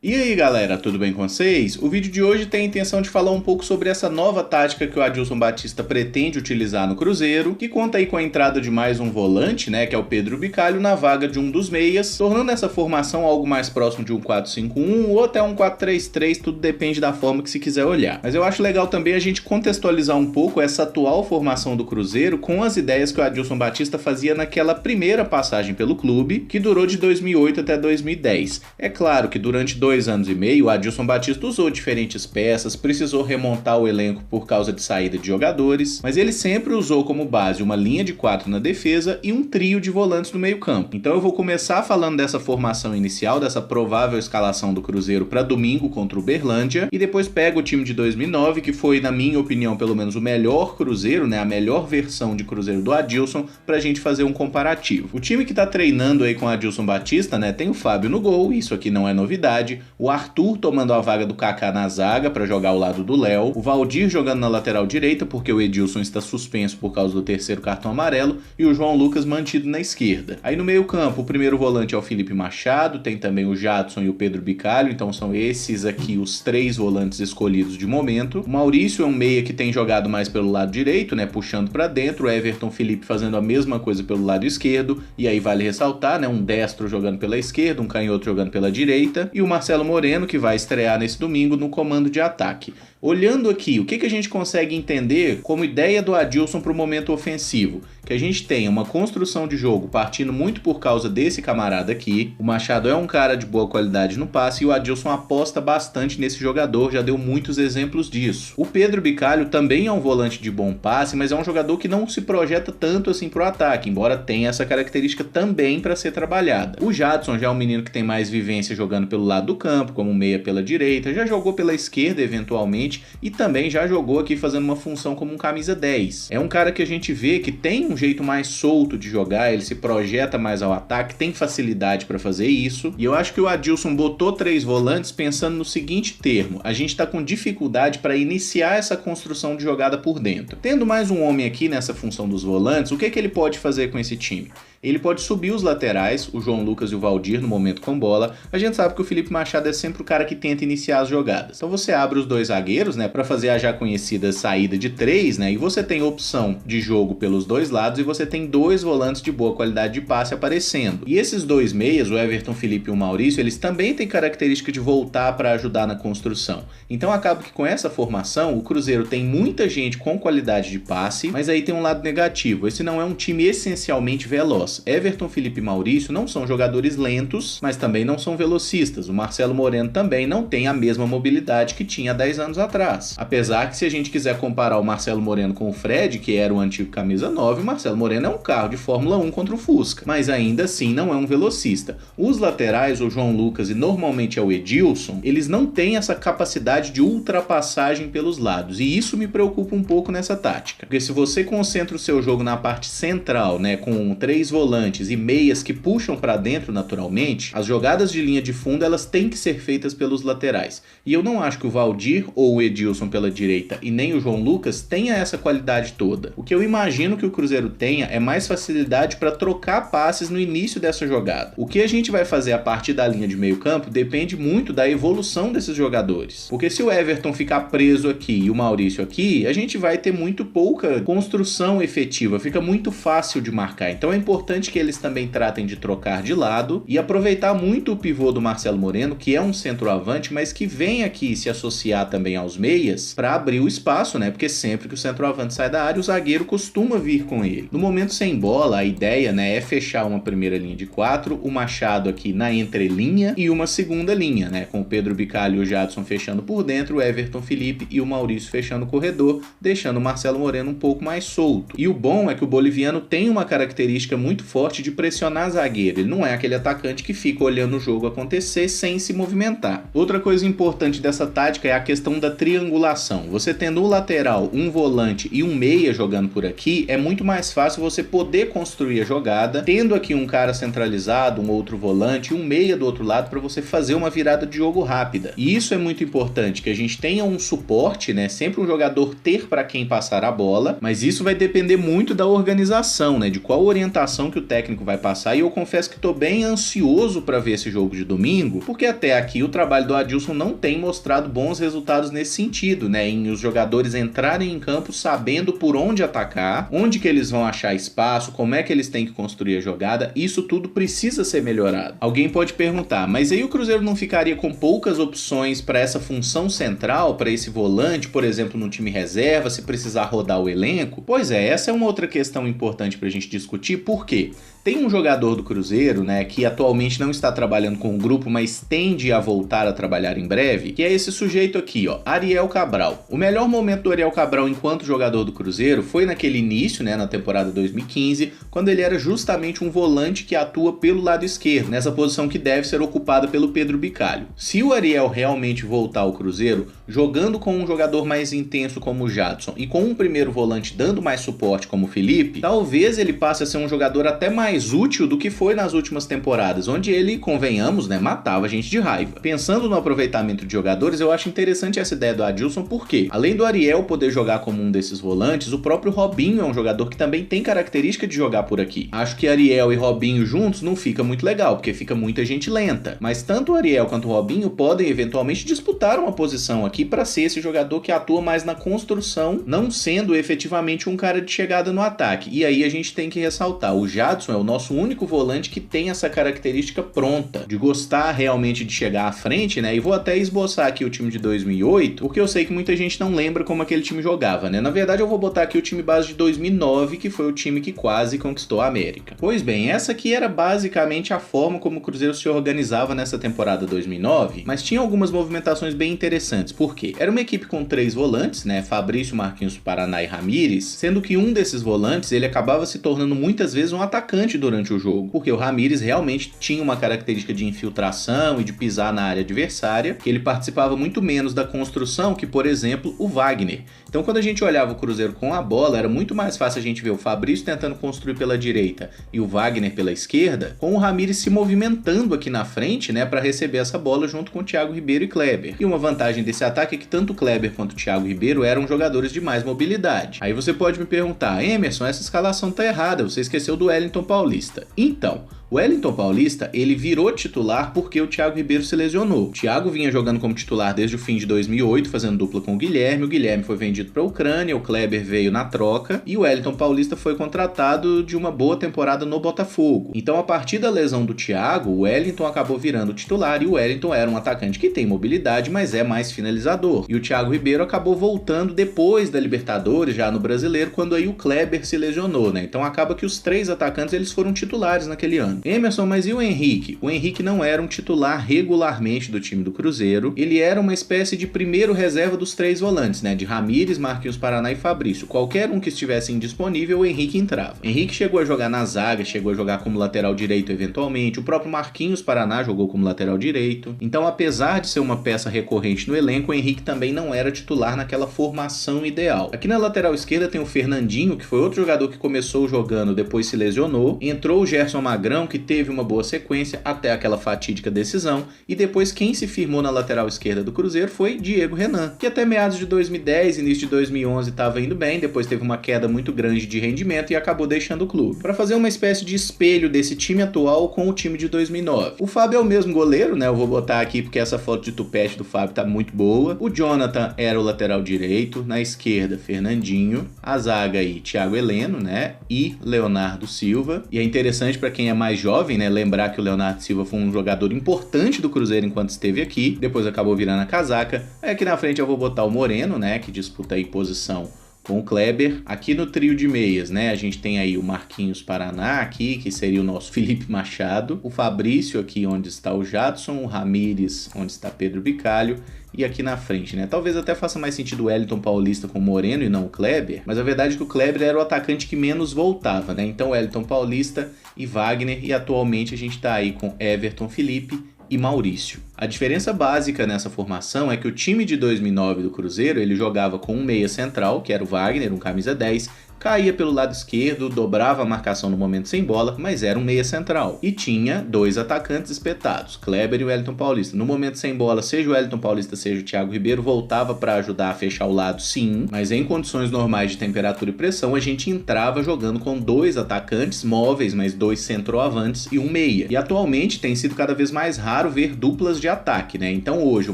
E aí galera, tudo bem com vocês? O vídeo de hoje tem a intenção de falar um pouco sobre essa nova tática que o Adilson Batista pretende utilizar no Cruzeiro, que conta aí com a entrada de mais um volante, né, que é o Pedro Bicalho, na vaga de um dos meias, tornando essa formação algo mais próximo de um 4-5-1 ou até um 4-3-3, tudo depende da forma que se quiser olhar. Mas eu acho legal também a gente contextualizar um pouco essa atual formação do Cruzeiro com as ideias que o Adilson Batista fazia naquela primeira passagem pelo clube, que durou de 2008 até 2010. É claro que durante 2 anos e meio, o Adilson Batista usou diferentes peças, precisou remontar o elenco por causa de saída de jogadores, mas ele sempre usou como base uma linha de 4 na defesa e um trio de volantes no meio campo. Então eu vou começar falando dessa formação inicial, dessa provável escalação do Cruzeiro para domingo contra o Uberlândia, e depois pego o time de 2009, que foi, na minha opinião, pelo menos o melhor Cruzeiro, né, a melhor versão de Cruzeiro do Adilson, pra gente fazer um comparativo. O time que tá treinando aí com o Adilson Batista, né, tem o Fábio no gol, isso aqui não é novidade, o Arthur tomando a vaga do Kaká na zaga para jogar ao lado do Léo, o Valdir jogando na lateral direita porque o Edilson está suspenso por causa do terceiro cartão amarelo e o João Lucas mantido na esquerda. Aí no meio campo, o primeiro volante é o Felipe Machado, tem também o Jadson e o Pedro Bicalho, então são esses aqui os 3 volantes escolhidos de momento. O Maurício é um meia que tem jogado mais pelo lado direito, né, puxando para dentro, o Everton Felipe fazendo a mesma coisa pelo lado esquerdo, e aí vale ressaltar, né, um destro jogando pela esquerda, um canhoto jogando pela direita, e o Marcelo Moreno, que vai estrear nesse domingo no comando de ataque. Olhando aqui, o que a gente consegue entender como ideia do Adilson para o momento ofensivo? Que a gente tem uma construção de jogo partindo muito por causa desse camarada aqui. O Machado é um cara de boa qualidade no passe e o Adilson aposta bastante nesse jogador, já deu muitos exemplos disso. O Pedro Bicalho também é um volante de bom passe, mas é um jogador que não se projeta tanto assim pro ataque, embora tenha essa característica também para ser trabalhada. O Jadson já é um menino que tem mais vivência jogando pelo lado do campo, como meia pela direita, já jogou pela esquerda eventualmente, e também já jogou aqui fazendo uma função como um camisa 10. É um cara que a gente vê que tem um jeito mais solto de jogar, ele se projeta mais ao ataque, tem facilidade para fazer isso, e eu acho que o Adilson botou 3 volantes pensando no seguinte termo: a gente tá com dificuldade para iniciar essa construção de jogada por dentro. Tendo mais um homem aqui nessa função dos volantes, o que ele pode fazer com esse time? Ele pode subir os laterais, o João Lucas e o Valdir no momento com bola. A gente sabe que o Felipe Machado é sempre o cara que tenta iniciar as jogadas. Então você abre os 2 zagueiros, né, para fazer a já conhecida saída de 3, né, e você tem opção de jogo pelos 2 lados e você tem 2 volantes de boa qualidade de passe aparecendo. E esses 2 meias, o Everton Felipe e o Maurício, eles também têm característica de voltar para ajudar na construção. Então acaba que com essa formação, o Cruzeiro tem muita gente com qualidade de passe, mas aí tem um lado negativo. Esse não é um time essencialmente veloz. Everton Felipe e Maurício não são jogadores lentos, mas também não são velocistas. O Marcelo Moreno também não tem a mesma mobilidade que tinha há 10 anos atrás. Apesar que se a gente quiser comparar o Marcelo Moreno com o Fred, que era o antigo camisa 9, o Marcelo Moreno é um carro de Fórmula 1 contra o Fusca, mas ainda assim não é um velocista. Os laterais, o João Lucas e normalmente é o Edilson, eles não têm essa capacidade de ultrapassagem pelos lados, e isso me preocupa um pouco nessa tática. Porque se você concentra o seu jogo na parte central, né, com 3 volantes e meias que puxam para dentro naturalmente, as jogadas de linha de fundo elas têm que ser feitas pelos laterais. E eu não acho que o Valdir ou o Edilson pela direita e nem o João Lucas tenha essa qualidade toda. O que eu imagino que o Cruzeiro tenha é mais facilidade para trocar passes no início dessa jogada. O que a gente vai fazer a partir da linha de meio campo depende muito da evolução desses jogadores. Porque se o Everton ficar preso aqui e o Maurício aqui, a gente vai ter muito pouca construção efetiva, fica muito fácil de marcar. Então é importante que eles também tratem de trocar de lado e aproveitar muito o pivô do Marcelo Moreno, que é um centroavante, mas que vem aqui se associar também aos meias para abrir o espaço, né? Porque sempre que o centroavante sai da área, o zagueiro costuma vir com ele. No momento sem bola, a ideia, né, é fechar uma primeira linha de 4, o Machado aqui na entrelinha e uma segunda linha, né, com o Pedro Bicalho e o Jadson fechando por dentro, o Everton Felipe e o Maurício fechando o corredor, deixando o Marcelo Moreno um pouco mais solto. E o bom é que o boliviano tem uma característica muito forte de pressionar zagueiro. Ele não é aquele atacante que fica olhando o jogo acontecer sem se movimentar. Outra coisa importante dessa tática é a questão da triangulação. Você tendo um lateral, um volante e um meia jogando por aqui, é muito mais fácil você poder construir a jogada, tendo aqui um cara centralizado, um outro volante e um meia do outro lado para você fazer uma virada de jogo rápida. E isso é muito importante, que a gente tenha um suporte, né? Sempre um jogador ter para quem passar a bola, mas isso vai depender muito da organização, né? De qual orientação formação que o técnico vai passar, e eu confesso que tô bem ansioso para ver esse jogo de domingo, porque até aqui o trabalho do Adilson não tem mostrado bons resultados nesse sentido, né, em os jogadores entrarem em campo sabendo por onde atacar, onde que eles vão achar espaço, como é que eles têm que construir a jogada. Isso tudo precisa ser melhorado. Alguém pode perguntar, mas aí o Cruzeiro não ficaria com poucas opções para essa função central, para esse volante, por exemplo, no time reserva, se precisar rodar o elenco? Pois é, essa é uma outra questão importante para a gente discutir, por quê? Tem um jogador do Cruzeiro, né, que atualmente não está trabalhando com o grupo, mas tende a voltar a trabalhar em breve, que é esse sujeito aqui, ó, Ariel Cabral. O melhor momento do Ariel Cabral enquanto jogador do Cruzeiro foi naquele início, né, na temporada 2015, quando ele era justamente um volante que atua pelo lado esquerdo, nessa posição que deve ser ocupada pelo Pedro Bicalho. Se o Ariel realmente voltar ao Cruzeiro, jogando com um jogador mais intenso como o Jadson e com um primeiro volante dando mais suporte como o Felipe, talvez ele passe a ser um jogador até mais útil do que foi nas últimas temporadas, onde ele, convenhamos, né, matava a gente de raiva. Pensando no aproveitamento de jogadores, eu acho interessante essa ideia do Adilson, porque além do Ariel poder jogar como um desses volantes, o próprio Robinho é um jogador que também tem característica de jogar por aqui. Acho que Ariel e Robinho juntos não fica muito legal, porque fica muita gente lenta, mas tanto o Ariel quanto o Robinho podem eventualmente disputar uma posição aqui para ser esse jogador que atua mais na construção, não sendo efetivamente um cara de chegada no ataque. E aí a gente tem que ressaltar, o Jadson é o nosso único volante que tem essa característica pronta, de gostar realmente de chegar à frente, né? E vou até esboçar aqui o time de 2008, porque eu sei que muita gente não lembra como aquele time jogava, né? Na verdade eu vou botar aqui o time base de 2009, que foi o time que quase conquistou a América. Pois bem, essa aqui era basicamente a forma como o Cruzeiro se organizava nessa temporada 2009, mas tinha algumas movimentações bem interessantes. Por quê? Era uma equipe com 3 volantes, né? Fabrício, Marquinhos Paraná e Ramires, sendo que um desses volantes ele acabava se tornando muitas vezes um atacante durante o jogo, porque o Ramires realmente tinha uma característica de infiltração e de pisar na área adversária, que ele participava muito menos da construção que, por exemplo, o Wagner. Então, quando a gente olhava o Cruzeiro com a bola, era muito mais fácil a gente ver o Fabrício tentando construir pela direita e o Wagner pela esquerda, com o Ramires se movimentando aqui na frente, né, para receber essa bola junto com o Thiago Ribeiro e Kleber. E uma vantagem desse ataque é que tanto o Kleber quanto o Thiago Ribeiro eram jogadores de mais mobilidade. Aí você pode me perguntar, Emerson, essa escalação tá errada, você esqueceu do Wellington Paulista. Então, o Wellington Paulista, ele virou titular porque o Thiago Ribeiro se lesionou. O Thiago vinha jogando como titular desde o fim de 2008, fazendo dupla com o Guilherme foi vendido para a Ucrânia, o Kleber veio na troca e o Wellington Paulista foi contratado de uma boa temporada no Botafogo. Então, a partir da lesão do Thiago, o Wellington acabou virando titular e o Wellington era um atacante que tem mobilidade, mas é mais finalizador. E o Thiago Ribeiro acabou voltando depois da Libertadores, já no Brasileiro, quando aí o Kleber se lesionou, né? Então acaba que os 3 atacantes eles foram titulares naquele ano. Emerson, mas e o Henrique? O Henrique não era um titular regularmente do time do Cruzeiro, ele era uma espécie de primeiro reserva dos 3 volantes, né? De Ramires, Marquinhos Paraná e Fabrício. Qualquer um que estivesse indisponível, o Henrique entrava. Henrique chegou a jogar na zaga, chegou a jogar como lateral direito eventualmente, o próprio Marquinhos Paraná jogou como lateral direito. Então, apesar de ser uma peça recorrente no elenco, o Henrique também não era titular naquela formação ideal. Aqui na lateral esquerda tem o Fernandinho, que foi outro jogador que começou jogando, depois se lesionou. Entrou o Gerson Magrão, que teve uma boa sequência até aquela fatídica decisão, e depois quem se firmou na lateral esquerda do Cruzeiro foi Diego Renan, que até meados de 2010, início de 2011 estava indo bem, depois teve uma queda muito grande de rendimento e acabou deixando o clube, para fazer uma espécie de espelho desse time atual com o time de 2009. O Fábio é o mesmo goleiro, né? Eu vou botar aqui porque essa foto de tupete do Fábio tá muito boa. O Jonathan era o lateral direito, na esquerda Fernandinho, a zaga aí Thiago Heleno, né? E Leonardo Silva. E é interessante para quem é mais jovem, né, lembrar que o Leonardo Silva foi um jogador importante do Cruzeiro enquanto esteve aqui, depois acabou virando a casaca. Aqui na frente eu vou botar o Moreno, né, que disputa aí posição com o Kleber. Aqui no trio de meias, né, a gente tem aí o Marquinhos Paraná aqui, que seria o nosso Felipe Machado, o Fabrício aqui onde está o Jadson, o Ramires onde está Pedro Bicalho, e aqui na frente, né? Talvez até faça mais sentido o Wellington Paulista com o Moreno e não o Kleber, mas a verdade é que o Kleber era o atacante que menos voltava, né? Então Wellington Paulista e Wagner, e atualmente a gente tá aí com Everton, Felipe e Maurício. A diferença básica nessa formação é que o time de 2009 do Cruzeiro, ele jogava com um meia central, que era o Wagner, um camisa 10, caía pelo lado esquerdo, dobrava a marcação no momento sem bola, mas era um meia central. E tinha 2 atacantes espetados, Kleber e o Wellington Paulista. No momento sem bola, seja o Wellington Paulista, seja o Thiago Ribeiro, voltava para ajudar a fechar o lado, sim, mas em condições normais de temperatura e pressão, a gente entrava jogando com 2 atacantes móveis, mas 2 centroavantes e um meia. E atualmente tem sido cada vez mais raro ver duplas de ataque, né? Então hoje o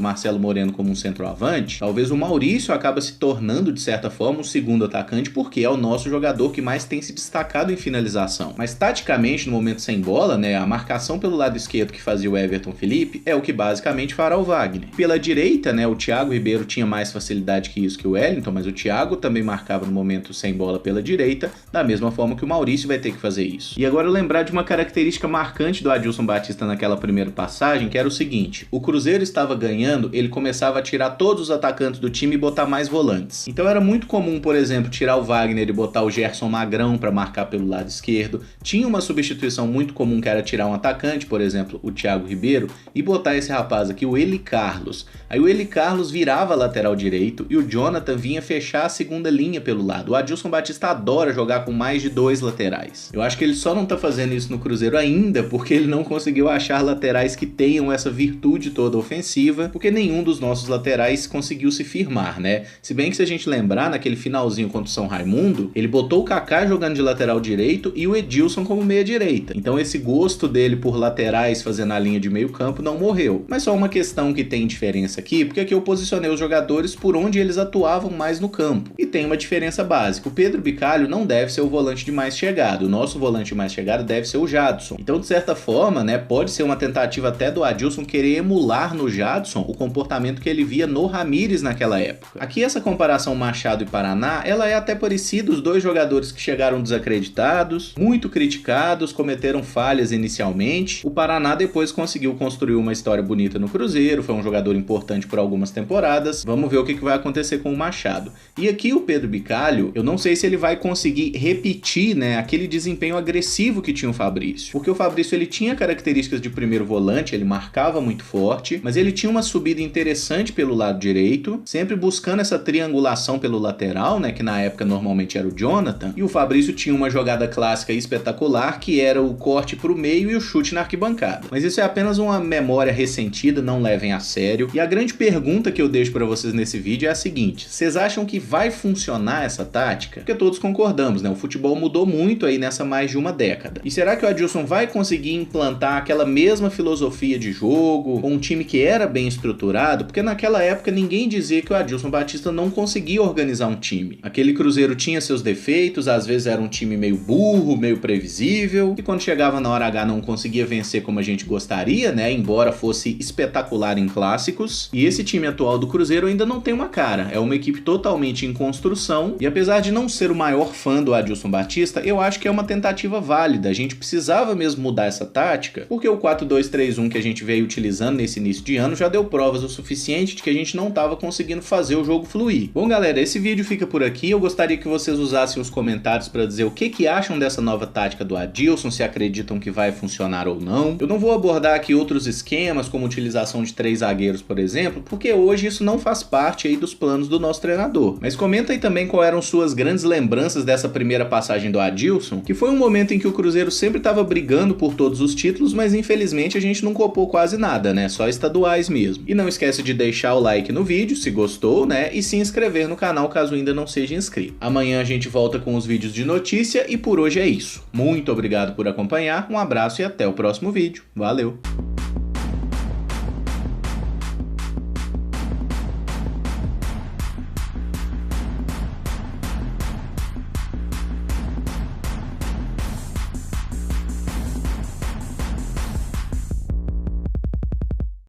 Marcelo Moreno como um centroavante, talvez o Maurício acaba se tornando de certa forma um segundo atacante, porque é o nosso jogador que mais tem se destacado em finalização. Mas taticamente, no momento sem bola, né, a marcação pelo lado esquerdo que fazia o Everton Felipe é o que basicamente fará o Wagner. Pela direita, né, o Thiago Ribeiro tinha mais facilidade que isso que o Wellington, mas o Thiago também marcava no momento sem bola pela direita, da mesma forma que o Maurício vai ter que fazer isso. E agora lembrar de uma característica marcante do Adilson Batista naquela primeira passagem, que era o seguinte: o Cruzeiro estava ganhando, ele começava a tirar todos os atacantes do time e botar mais volantes. Então era muito comum, por exemplo, tirar o Wagner e botar o Gerson Magrão para marcar pelo lado esquerdo. Tinha uma substituição muito comum que era tirar um atacante, por exemplo, o Thiago Ribeiro, e botar esse rapaz aqui, o Eli Carlos. Aí o Eli Carlos virava lateral direito e o Jonathan vinha fechar a segunda linha pelo lado. O Adilson Batista adora jogar com mais de 2 laterais. Eu acho que ele só não tá fazendo isso no Cruzeiro ainda porque ele não conseguiu achar laterais que tenham essa virtude toda ofensiva, porque nenhum dos nossos laterais conseguiu se firmar, né? Se bem que se a gente lembrar, naquele finalzinho contra o São Raimundo, ele botou o Kaká jogando de lateral direito e o Edilson como meia direita. Então esse gosto dele por laterais fazendo a linha de meio campo não morreu. Mas só uma questão que tem diferença aqui, porque aqui eu posicionei os jogadores por onde eles atuavam mais no campo. E tem uma diferença básica. O Pedro Bicalho não deve ser o volante de mais chegada. O nosso volante de mais chegada deve ser o Jadson. Então, de certa forma, né, pode ser uma tentativa até do Adilson querer emular no Jadson o comportamento que ele via no Ramírez naquela época. Aqui essa comparação Machado e Paraná, ela é até parecida. Os dois jogadores que chegaram desacreditados, muito criticados, cometeram falhas inicialmente. O Paraná depois conseguiu construir uma história bonita no Cruzeiro, foi um jogador importante por algumas temporadas. Vamos ver o que vai acontecer com o Machado. E aqui o Pedro Bicalho, eu não sei se ele vai conseguir repetir, né, aquele desempenho agressivo que tinha o Fabrício. Porque o Fabrício, ele tinha características de primeiro volante, ele marcava muito forte, mas ele tinha uma subida interessante pelo lado direito, sempre buscando essa triangulação pelo lateral, né, que na época normalmente era o Jonathan, e o Fabrício tinha uma jogada clássica e espetacular, que era o corte pro meio e o chute na arquibancada. Mas isso é apenas uma memória ressentida, não levem a sério. E a grande pergunta que eu deixo para vocês nesse vídeo é a seguinte: vocês acham que vai funcionar essa tática? Porque todos concordamos, né? O futebol mudou muito aí nessa mais de uma década. E será que o Adilson vai conseguir implantar aquela mesma filosofia de jogo com um time que era bem estruturado? Porque naquela época ninguém dizia que o Adilson Batista não conseguia organizar um time. Aquele Cruzeiro tinha seus defeitos, às vezes era um time meio burro, meio previsível, e quando chegava na hora H não conseguia vencer como a gente gostaria, né? Embora fosse espetacular em clássicos. E esse time atual do Cruzeiro ainda não tem uma cara. É uma equipe totalmente em construção, e apesar de não ser o maior fã do Adilson Batista, eu acho que é uma tentativa válida. A gente precisava mesmo mudar essa tática, porque o 4-2-3-1 que a gente veio utilizando nesse início de ano já deu provas o suficiente de que a gente não estava conseguindo fazer o jogo fluir. Bom, galera, esse vídeo fica por aqui. Eu gostaria que vocês usassem os comentários para dizer o que acham dessa nova tática do Adilson, se acreditam que vai funcionar ou não. Eu não vou abordar aqui outros esquemas, como utilização de 3 zagueiros, por exemplo, porque hoje isso não faz parte aí dos planos do nosso treinador. Mas comenta aí também qual eram suas grandes lembranças dessa primeira passagem do Adilson, que foi um momento em que o Cruzeiro sempre estava brigando por todos os títulos, mas infelizmente a gente não copou quase nada, né? Só estaduais mesmo. E não esquece de deixar o like no vídeo, se gostou, né? E se inscrever no canal caso ainda não seja inscrito. Amanhã a gente volta com os vídeos de notícia e por hoje é isso. Muito obrigado por acompanhar, um abraço e até o próximo vídeo. Valeu!